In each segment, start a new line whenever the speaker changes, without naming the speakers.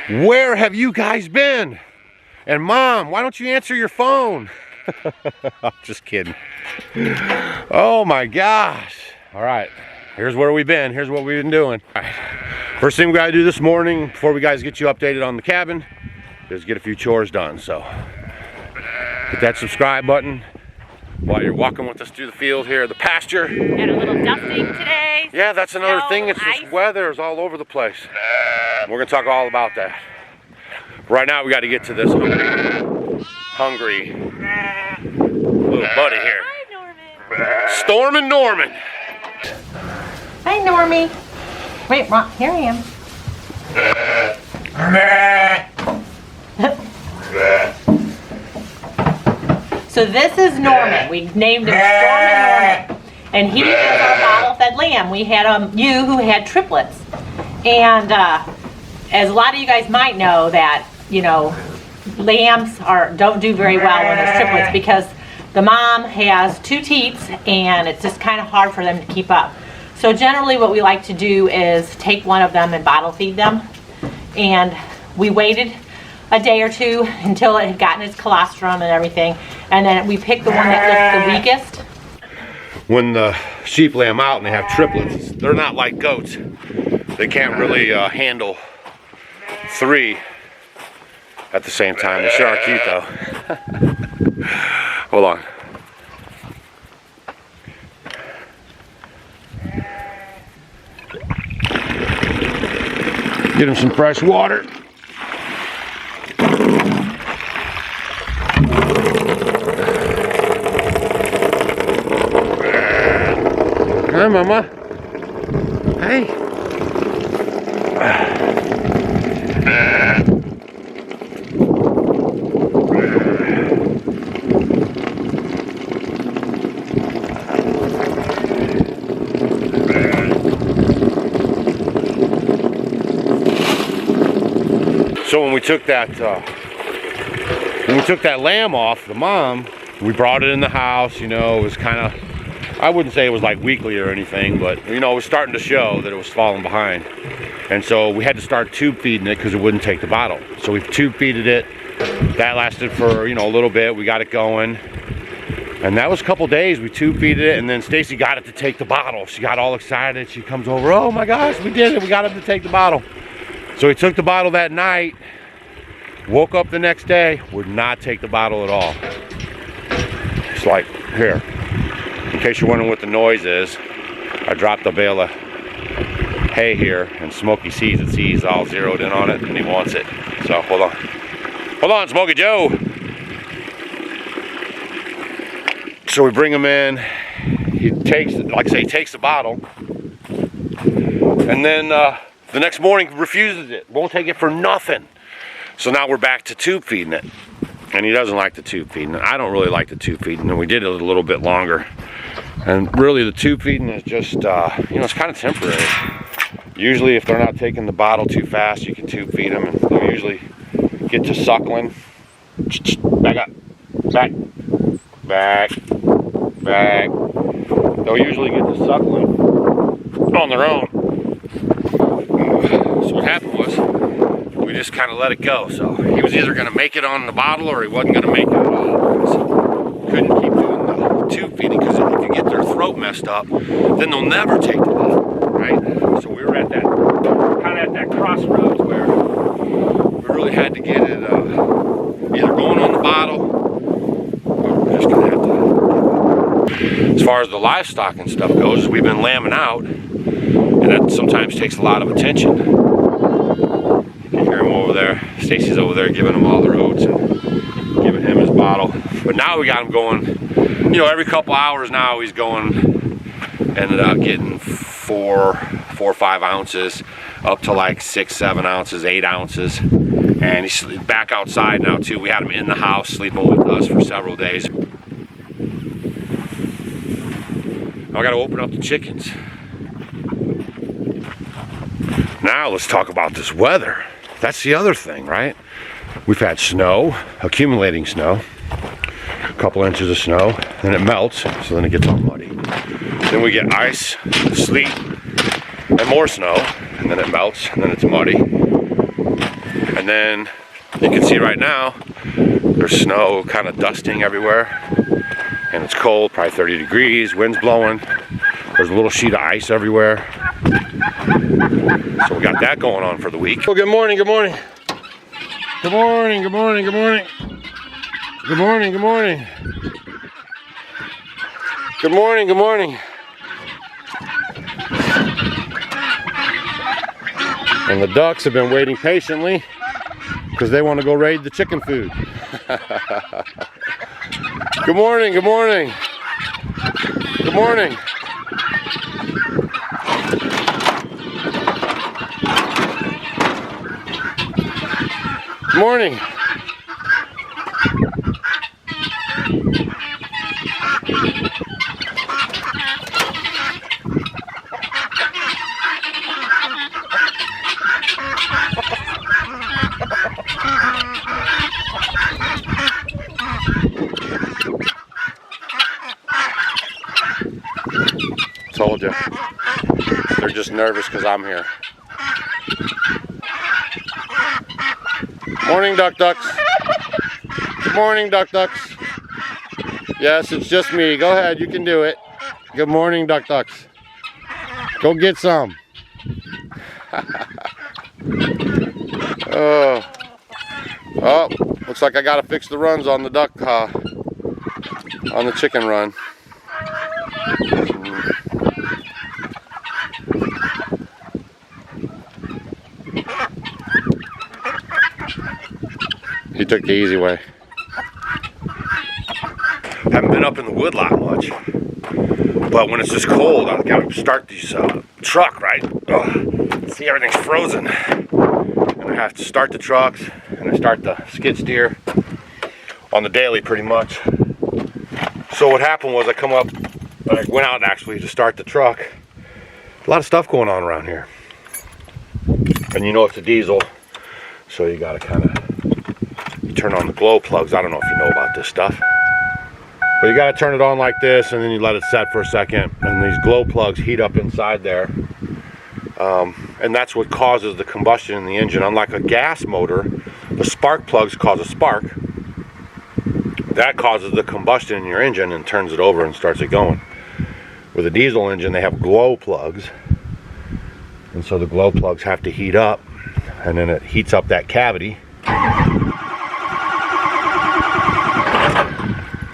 Where have you guys been? And Mom, why don't you answer your phone? I'm just kidding. Oh my gosh. All right, here's where we've been. Here's what we've been doing. All right. First thing we gotta do this morning before we guys get you updated on the cabin is get a few chores done. So hit that subscribe button while you're walking with us through the field here, the pasture.
Had a little dusting today.
Yeah, that's another thing. It's this weather is all over the place. We're gonna talk all about that. Right now we got to get to this hungry little buddy here.
Hi, Norman.
Storm and Norman.
Hi, Normie. Wait, Ron, here I am. So this is Norman. We named him Storm and Norman. And he is our bottle-fed lamb. We had a ewe who had triplets. And as a lot of you guys might know that, you know, lambs don't do very well when there's triplets because the mom has 2 teats and it's just kind of hard for them to keep up. So generally what we like to do is take one of them and bottle feed them. And we waited a day or 2 until it had gotten its colostrum and everything. And then we picked the one that looked the weakest.
When the sheep lay them out and they have triplets, they're not like goats. They can't really handle 3 at the same time. They sure are cute though. Hold on. Get him some fresh water. Hi, Mama. Hey. So when we took that lamb off the mom, we brought it in the house. You know, it was kind of, I wouldn't say it was like weekly or anything, but you know, it was starting to show that it was falling behind. And so we had to start tube feeding it because it wouldn't take the bottle. So we tube feeded it. That lasted for, you know, a little bit. We got it going. And that was a couple days. We tube feeded it, and then Stacy got it to take the bottle. She got all excited. She comes over, oh my gosh, we did it. We got it to take the bottle. So he took the bottle that night, woke up the next day, would not take the bottle at all. It's like, here, in case you're wondering what the noise is, I dropped a bale of hay here, and Smokey sees it, sees all zeroed in on it, and he wants it. So hold on. Hold on, Smokey Joe. So we bring him in, he takes, like I say, he takes the bottle, and then the next morning refuses it, won't take it for nothing. So now we're back to tube feeding it. And he doesn't like the tube feeding. I don't really like the tube feeding, and we did it a little bit longer. And really the tube feeding is just, you know, it's kind of temporary. Usually if they're not taking the bottle too fast, you can tube feed them, and they'll usually get to suckling. Back up, back, back, back. They'll usually get to suckling on their own. So what happened was, we just kind of let it go. So he was either going to make it on the bottle or he wasn't going to make it at all. So couldn't keep doing the tube feeding because if you get their throat messed up, then they'll never take the bottle, right? So we were at that, kind of at that crossroads where we really had to get it either going on the bottle or we're just going to have to. As far as the livestock and stuff goes, we've been lambing out, and that sometimes takes a lot of attention. Over there, Stacy's over there giving him all their oats and giving him his bottle. But now we got him going, you know, every couple hours now he's going, ended up getting 4 or 5 ounces up to like 6, 7 ounces, 8 ounces. And he's back outside now too. We had him in the house sleeping with us for several days. I got to open up the chickens. Now let's talk about this weather. That's the other thing, right? We've had snow, accumulating snow, a couple inches of snow, then it melts, so then it gets all muddy. Then we get ice, sleet, and more snow, and then it melts, and then it's muddy. And then you can see right now, there's snow kind of dusting everywhere. And it's cold, probably 30 degrees, wind's blowing. There's a little sheet of ice everywhere. So we got that going on for the week. Well, good morning, good morning. Good morning, good morning, good morning. Good morning, good morning. Good morning, good morning. And the ducks have been waiting patiently because they want to go raid the chicken food. Good morning, good morning. Good morning. Good morning. Told you. They're just nervous because I'm here. Morning, ducks. Good morning, ducks. Yes, it's just me. Go ahead, you can do it. Good morning, ducks. Go get some. Oh, looks like I gotta fix the runs on the duck, on the chicken run. He took the easy way. Haven't been up in the wood lot much, but when it's just cold, I gotta start this truck, right? Ugh. See, everything's frozen, and I have to start the trucks, and I start the skid steer on the daily, pretty much. So what happened was, I went out actually to start the truck. A lot of stuff going on around here, and you know it's a diesel, so you gotta kind of turn on the glow plugs. I don't know if you know about this stuff, but you got to turn it on like this, and then you let it set for a second, and these glow plugs heat up inside there, and that's what causes the combustion in the engine. Unlike a gas motor, the spark plugs cause a spark. That causes the combustion in your engine and turns it over and starts it going. With a diesel engine, they have glow plugs, and so the glow plugs have to heat up, and then it heats up that cavity.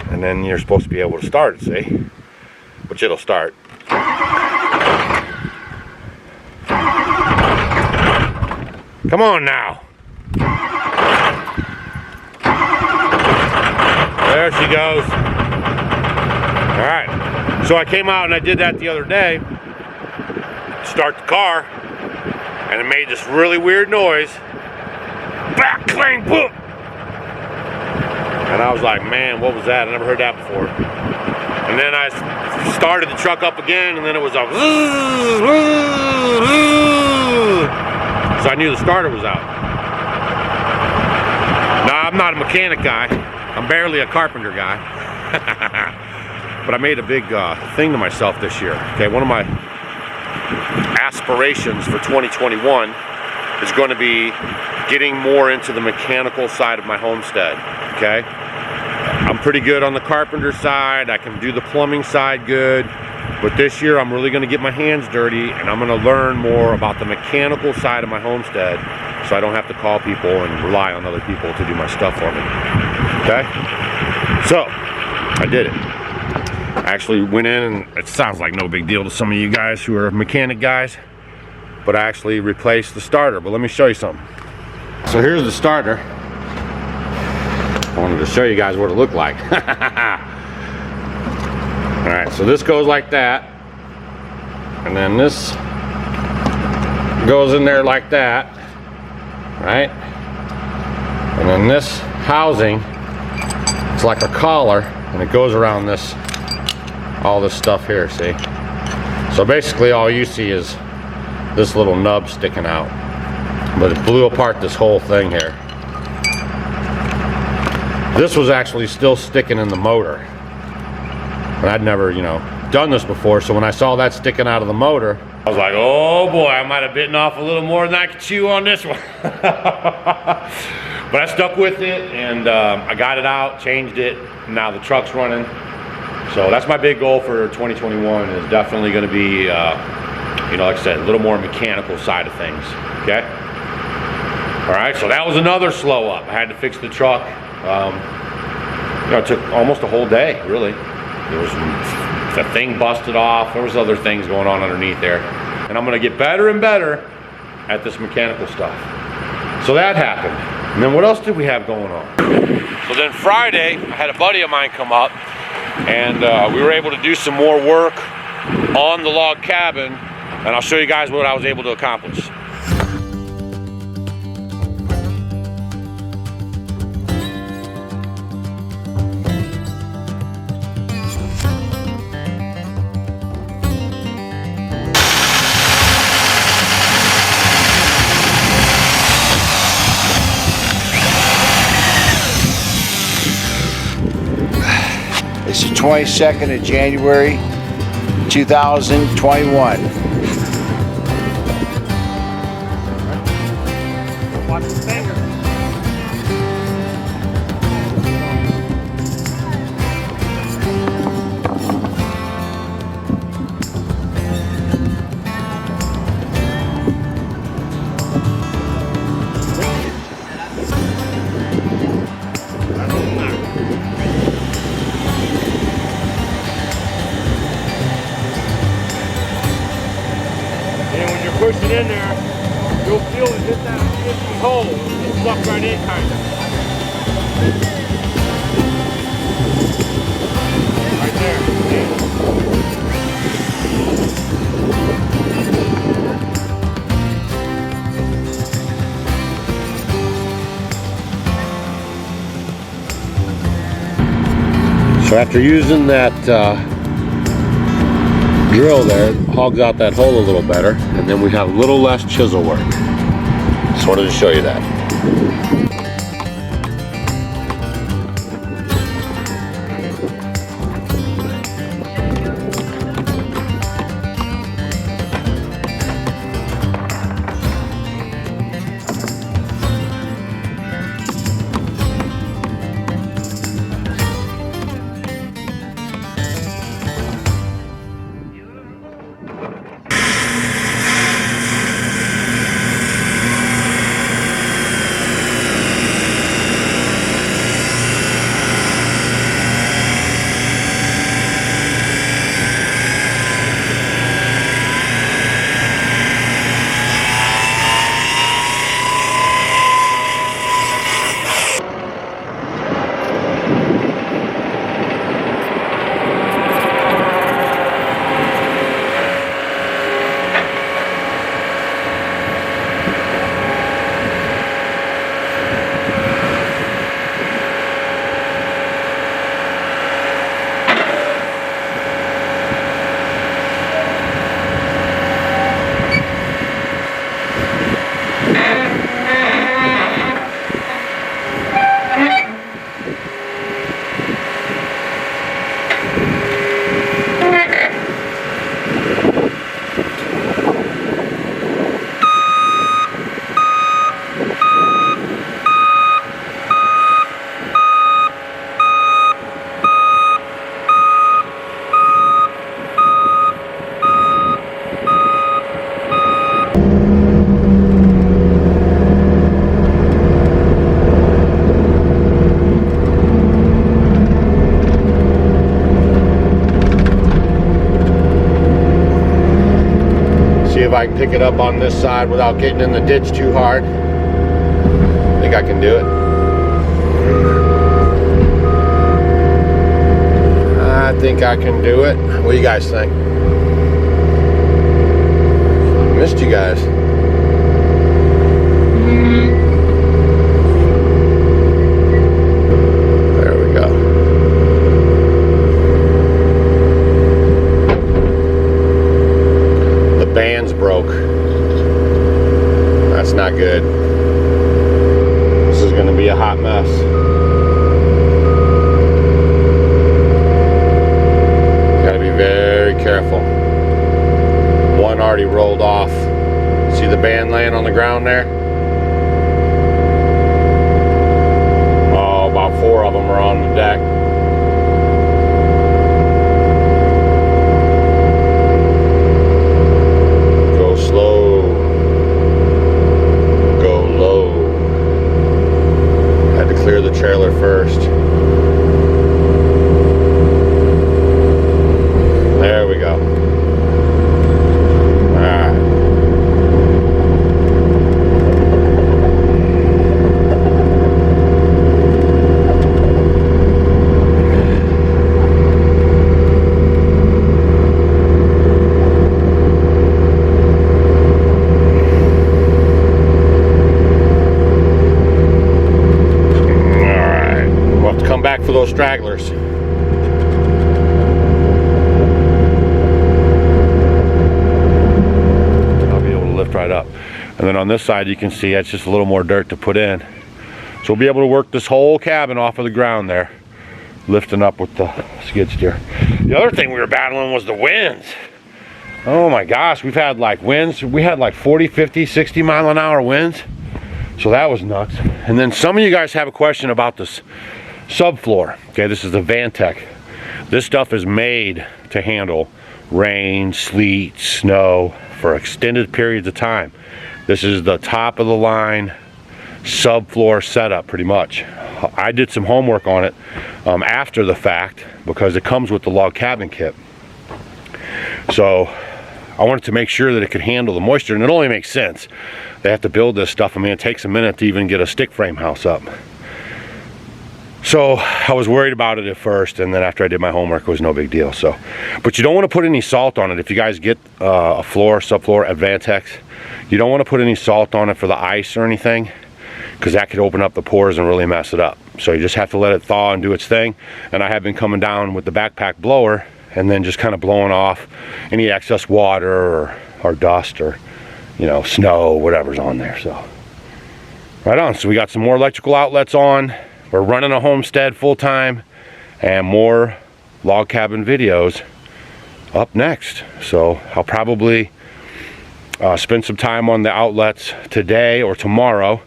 And then you're supposed to be able to start it, see? Which it'll start. Come on now. There she goes. Alright. So I came out and I did that the other day. Start the car. And it made this really weird noise. Back clang boom. And I was like, man, what was that? I never heard that before. And then I started the truck up again, and then it was a so I knew the starter was out. Now, I'm not a mechanic guy. I'm barely a carpenter guy. But I made a big thing to myself this year. Okay, one of my aspirations for 2021 is going to be getting more into the mechanical side of my homestead. Okay, I'm pretty good on the carpenter side. I can do the plumbing side good, but this year I'm really going to get my hands dirty, and I'm going to learn more about the mechanical side of my homestead, so I don't have to call people and rely on other people to do my stuff for me. Okay, so I did it. I actually went in, and it sounds like no big deal to some of you guys who are mechanic guys, but I actually replaced the starter. But let me show you something. So here's the starter. I wanted to show you guys what it looked like. Alright, so this goes like that. And then this goes in there like that. Right? And then this housing, it's like a collar, and it goes around this, all this stuff here, see? So basically all you see is this little nub sticking out. But it blew apart this whole thing here. This was actually still sticking in the motor. And I'd never, done this before, so when I saw that sticking out of the motor, I was like, oh boy, I might have bitten off a little more than I could chew on this one. But I stuck with it, and I got it out, changed it. Now the truck's running. So that's my big goal for 2021 is definitely going to be, you know, like I said, a little more mechanical side of things, okay? All right, so that was another slow up. I had to fix the truck. You know, it took almost a whole day, really. There was the thing busted off. There was other things going on underneath there. And I'm gonna get better and better at this mechanical stuff. So that happened. And then what else did we have going on? So then Friday, I had a buddy of mine come up, and we were able to do some more work on the log cabin, and I'll show you guys what I was able to accomplish.
It's the 22nd of January, 2021.
Watch the finger. Push it in there, you'll feel it hit that empty hole and suck right in, kind of. Right there. So after using that drill there, it hogs out that hole a little better, and then we have a little less chisel work. Just wanted to show you that. If I can pick it up on this side without getting in the ditch too hard. I think I can do it. I think I can do it. What do you guys think? Missed you guys. There we go. The band's broke. That's not good. This is going to be a hot mess. Got to be very careful. One already rolled. ground there. Oh, about 4 of them are on the deck. Go slow. Go low. Had to clear the trailer first. There we go. For those stragglers. I'll be able to lift right up. And then on this side you can see it's just a little more dirt to put in. So we'll be able to work this whole cabin off of the ground there, lifting up with the skid steer. The other thing we were battling was the winds. Oh my gosh, we've had like winds. We had like 40, 50, 60 mile an hour winds. So that was nuts. And then some of you guys have a question about this subfloor. Okay, this is the Vantech. This stuff is made to handle rain, sleet, snow for extended periods of time. This is the top of the line subfloor setup pretty much. I did some homework on it after the fact because it comes with the log cabin kit. So I wanted to make sure that it could handle the moisture, and it only makes sense. They have to build this stuff. I mean, it takes a minute to even get a stick frame house up. So I was worried about it at first, and then after I did my homework, it was no big deal. So, but you don't want to put any salt on it. If you guys get a subfloor at Vantech, you don't want to put any salt on it for the ice or anything, because that could open up the pores and really mess it up. So you just have to let it thaw and do its thing. And I have been coming down with the backpack blower and then just kind of blowing off any excess water or dust or, you know, snow, whatever's on there. So right on. So we got some more electrical outlets on. We're running a homestead full time, and more log cabin videos up next. So I'll probably spend some time on the outlets today or tomorrow.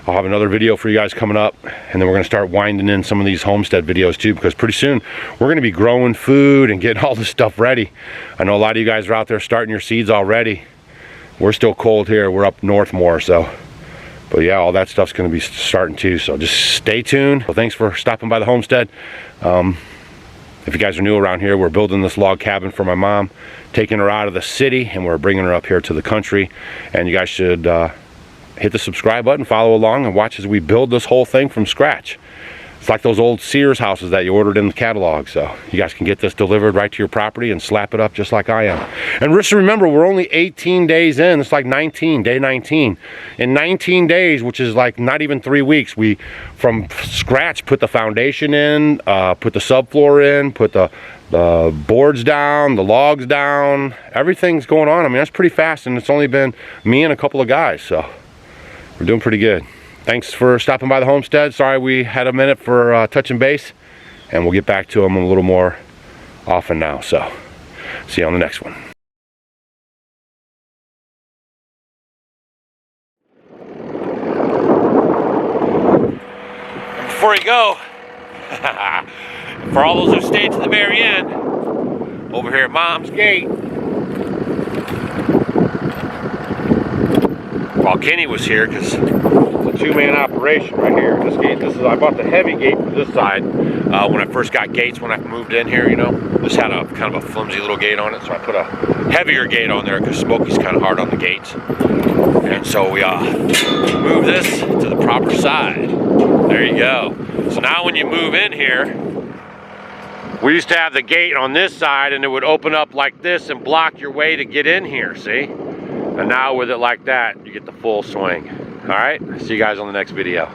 I'll have another video for you guys coming up, and then we're going to start winding in some of these homestead videos too, because pretty soon we're going to be growing food and getting all this stuff ready. I know a lot of you guys are out there starting your seeds already. We're still cold here. We're up north more, so. But yeah, all that stuff's going to be starting too, so just stay tuned. Well, thanks for stopping by the homestead. If you guys are new around here, we're building this log cabin for my mom, taking her out of the city, and we're bringing her up here to the country. And you guys should hit the subscribe button, follow along, and watch as we build this whole thing from scratch. It's like those old Sears houses that you ordered in the catalog. So you guys can get this delivered right to your property and slap it up just like I am. And just remember, we're only 18 days in. It's like 19, day 19. In 19 days, which is like not even 3 weeks, we from scratch put the foundation in, put the subfloor in, put the boards down, the logs down. Everything's going on. I mean, that's pretty fast, and it's only been me and a couple of guys. So we're doing pretty good. Thanks for stopping by the homestead. Sorry we had a minute for touching base, and we'll get back to them a little more often now. So see you on the next one. And before you go, for all those who stayed to the very end, over here at Mom's gate, while Kenny was here, because it's a two-man operation right here. This gate, I bought the heavy gate for this side when I first got gates when I moved in here, you know. This had a kind of a flimsy little gate on it, so I put a heavier gate on there because Smokey's kind of hard on the gates. And so we moved this to the proper side. There you go. So now when you move in here, we used to have the gate on this side, and it would open up like this and block your way to get in here, see? And now with it like that, you get the full swing. All right, see you guys on the next video.